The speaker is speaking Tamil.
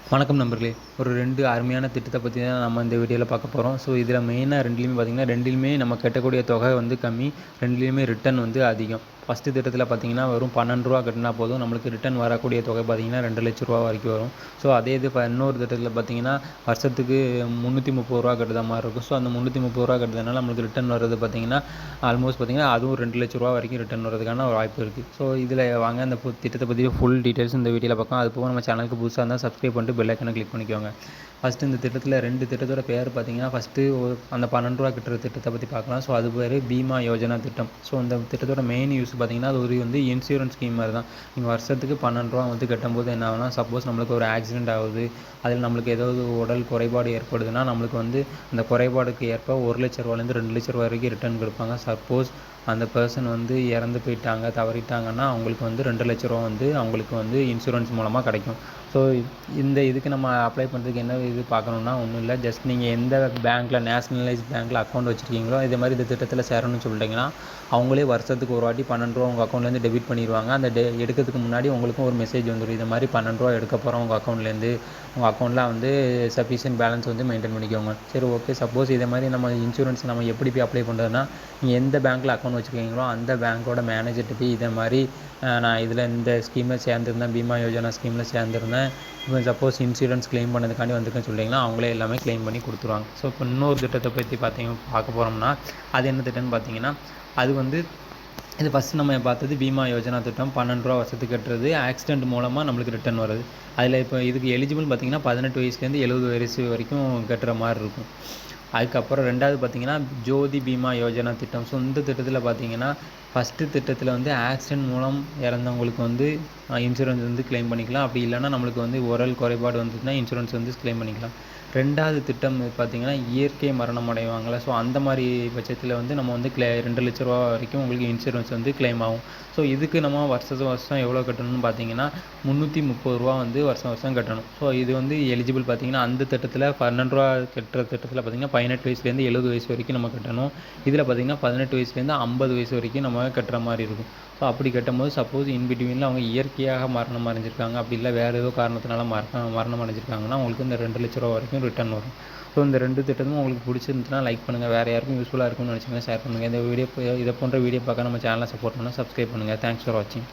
வணக்கம் நண்பர்களே. ஒரு 2 அருமையான திட்டத்த பத்தி தான் நம்ம இந்த வீடியோல பார்க்க போறோம். ஸோ, இதில மெயினா 2லயுமே பார்த்தீங்கன்னா, 2லயுமே நம்ம கட்டக்கூடிய தொகை வந்து கம்மி. 2லயுமே ரிட்டர்ன் வந்து அதிகம். ஃபர்ஸ்ட்டு திட்டத்தில பார்த்தீங்கன்னா, வெறும் ரூ. 12 கட்டினா போதும். நம்மளுக்கு ரிட்டர்ன் வரக்கூடிய தொகை பார்த்தீங்கன்னா, ரூ. 2,00,000 வரைக்கும் வரும். ஸோ, அதே இது இன்னொரு திட்டத்தில பார்த்தீங்கன்னா, வருஷத்துக்கு ரூ. 330 கட்டுற மாரி இருக்கும். ஸோ, அந்த ரூ. 330 கட்டுறதுனால நம்மளுக்கு ரிட்டர்ன் வர்றது பார்த்தீங்கன்னா, ஆல்மோஸ்ட் பார்த்தீங்கன்னா, அதுவும் ரூ. 2,00,000 வரைக்கும் ரிட்டர்ன் வரதுக்கான ஒரு வாய்ப்பு இருக்குது. ஸோ, இதில வாங்க அந்த திட்டத்த பத்தி ஃபுல் டீட்டெயில்ஸ் இந்த வீடியோல பார்க்கலாம். அது போக நம்ம சேனலுக்கு புதுசா இருந்தா சப்ஸ்கிரைப் பண்ணிட்டு பெல் ஐக்கான கிளிக் பண்ணிக்கோங்க. ஃபஸ்ட்டு இந்த திட்டத்தில் 2 திட்டத்தோட பேர் பார்த்தீங்கன்னா, ஃபஸ்ட்டு அந்த ரூ. 12 கட்டுற திட்டத்தை பற்றி பார்க்கலாம். ஸோ, அது பேர் பீமா யோஜனா திட்டம். ஸோ, இந்த திட்டத்தோட மெயின் யூஸ் பார்த்தீங்கன்னா, அது ஒரு வந்து இன்சூரன்ஸ் ஸ்கீம் மாதிரி தான். நீங்கள் வருஷத்துக்கு ரூ. 12 வந்து கட்டும்போது என்ன ஆகுனா, சப்போஸ் நம்மளுக்கு ஒரு ஆக்சிடென்ட் ஆகுது, அதில் நம்மளுக்கு ஏதாவது உடல் குறைபாடு ஏற்படுதுன்னா, நம்மளுக்கு வந்து அந்த குறைபாடுக்கு ஏற்ப ரூ. 1,00,000லேருந்து ரூ. 2,00,000 வரைக்கும் ரிட்டர்ன் கொடுப்பாங்க. சப்போஸ் அந்த பர்சன் வந்து இறந்து போயிட்டாங்க, தவறிட்டாங்கன்னா, அவங்களுக்கு வந்து ரூ. 2,00,000 வந்து அவங்களுக்கு வந்து இன்சூரன்ஸ் மூலமாக கிடைக்கும். ஸோ, இந்த இதுக்கு நம்ம அப்ளை பண்ணுறதுக்கு என்ன இது பார்க்கணுன்னா ஒன்றும் இல்லை. ஜஸ்ட் நீங்கள் எந்த பேங்க்கில் நேஷ்னலைஸ் பேங்க்கில் அக்கௌண்ட் வச்சுருக்கீங்களோ, இதே மாதிரி இந்த திட்டத்தில் சேரணும்னு சொல்லிட்டிங்கன்னா, அவங்களே வருஷத்துக்கு ஒரு வாட்டி ரூ. 12 உங்கள் அக்கௌண்ட்லேருந்து டெபிட் பண்ணிடுவாங்க. அந்த எடுக்கிறதுக்கு முன்னாடி உங்களுக்கும் ஒரு மெசேஜ் வந்துடும். இது மாதிரி ரூ. 12 எடுக்க போகிறோம் உங்கள் அக்கௌண்ட்லேருந்து. உங்கள் அக்கௌண்ட்டில் வந்து சஃபிஷியன்ட் பேலன்ஸ் வந்து மெயின்டைன் பண்ணிக்கோங்க. சரி, ஓகே. சப்போஸ் இதே மாதிரி நம்ம இன்சூரன்ஸ் நம்ம எப்படி போய் அப்ளை பண்ணுறதுன்னா, நீங்கள் எந்த பேங்க்கில் அக்கௌண்ட் வச்சுருக்கீங்களோ அந்த பேங்க்கோட மேனேஜர்கிட்ட போய் இதே மாதிரி நான் இதில் இந்த ஸ்கீமில் சேர்ந்துருந்தேன், பீமா யோஜனா ஸ்கீமில் சேர்ந்துருந்தேன், இப்போ சப்போஸ் இன்சூரன்ஸ் கிளைம் பண்ணதுக்காண்டி வந்திருக்கேன்னு சொல்லிட்டிங்கன்னா, அவங்களே எல்லாமே கிளைம் பண்ணி கொடுத்துருவாங்க. ஸோ, இப்போ இன்னொரு திட்டத்தை பற்றி பார்க்க போகிறோம்னா, அது என்ன திட்டம்னு பார்த்தீங்கன்னா, அது வந்து இது ஃபஸ்ட்டு நம்ம பார்த்தது பீமா யோஜனா திட்டம். ரூ. 12 வருஷத்துக்கு கட்டுறது. ஆக்சிடென்ட் மூலமாக நம்மளுக்கு ரிட்டர்ன் வருது. அதில் இப்போ இதுக்கு எலிஜிபிள் பார்த்தீங்கன்னா, 18 வயசுலேருந்து 70 வயசு வரைக்கும் கட்டுற மாதிரி இருக்கும். அதுக்கப்புறம் 2வது பார்த்தீங்கன்னா, ஜோதி பீமா யோஜனா திட்டம். ஸோ, இந்த திட்டத்தில் பார்த்தீங்கன்னா, ஃபஸ்ட்டு திட்டத்தில் வந்து ஆக்சிடென்ட் மூலம் இறந்தவங்களுக்கு வந்து இன்சூரன்ஸ் வந்து கிளைம் பண்ணிக்கலாம். அப்படி இல்லைன்னா நம்மளுக்கு வந்து உடல் குறைபாடு வந்துச்சுன்னா இன்சூரன்ஸ் வந்து கிளைம் பண்ணிக்கலாம். 2வது திட்டம் பார்த்தீங்கன்னா, இயற்கை மரணம் அடைவாங்கள்ல. ஸோ, அந்த மாதிரி பட்சத்தில் வந்து நம்ம வந்து ரூ. 2,00,000 வரைக்கும் உங்களுக்கு இன்சூரன்ஸ் வந்து கிளைம் ஆகும். ஸோ, இதுக்கு நம்ம வருஷம் எவ்வளோ கட்டணும்னு பார்த்தீங்கன்னா, ரூ. 330 வந்து வருஷம் கட்டணும். ஸோ, இது வந்து எலிஜிபிள் பார்த்தீங்கன்னா, அந்த திட்டத்தில் ரூ. 12 கட்டுற திட்டத்தில் பார்த்தீங்கன்னா, 18 வயசுலேருந்து 70 வயசு வரைக்கும் நம்ம கட்டணும். இதில் பார்த்தீங்கன்னா, 18 வயசுலேருந்து 50 வயசு வரைக்கும் நம்ம கட்டுற மாதிரி இருக்கும். ஸோ, அப்படி கட்டும்போது சப்போஸ் இன்பிட்வீனில் அவங்க இயற்கையாக மரணம் அடைஞ்சிருக்காங்க, அப்படி இல்லை வேறு ஏதோ காரணத்தினால மரணம் அடைஞ்சிருக்காங்கன்னா, அவங்களுக்கு இந்த ரூ. 2,00,000 வரைக்கும் ரிட்டர்ன் வரும். ஸோ, இந்த 2 திட்டமும் உங்களுக்கு பிடிச்சிருந்துச்சுன்னா லைக் பண்ணுங்கள். வேறு யாருக்கும் யூஸ்ஃபுல்லாக இருக்கும்னு நினச்சிங்கன்னா ஷேர் பண்ணுங்கள். இந்த வீடியோ இதை போன்ற வீடியோ பார்க்க நம்ம சேனலை சப்போர்ட் பண்ணால் சப்ஸ்கிரைப் பண்ணுங்கள். தேங்க்ஸ் ஃபார் வாட்சிங்.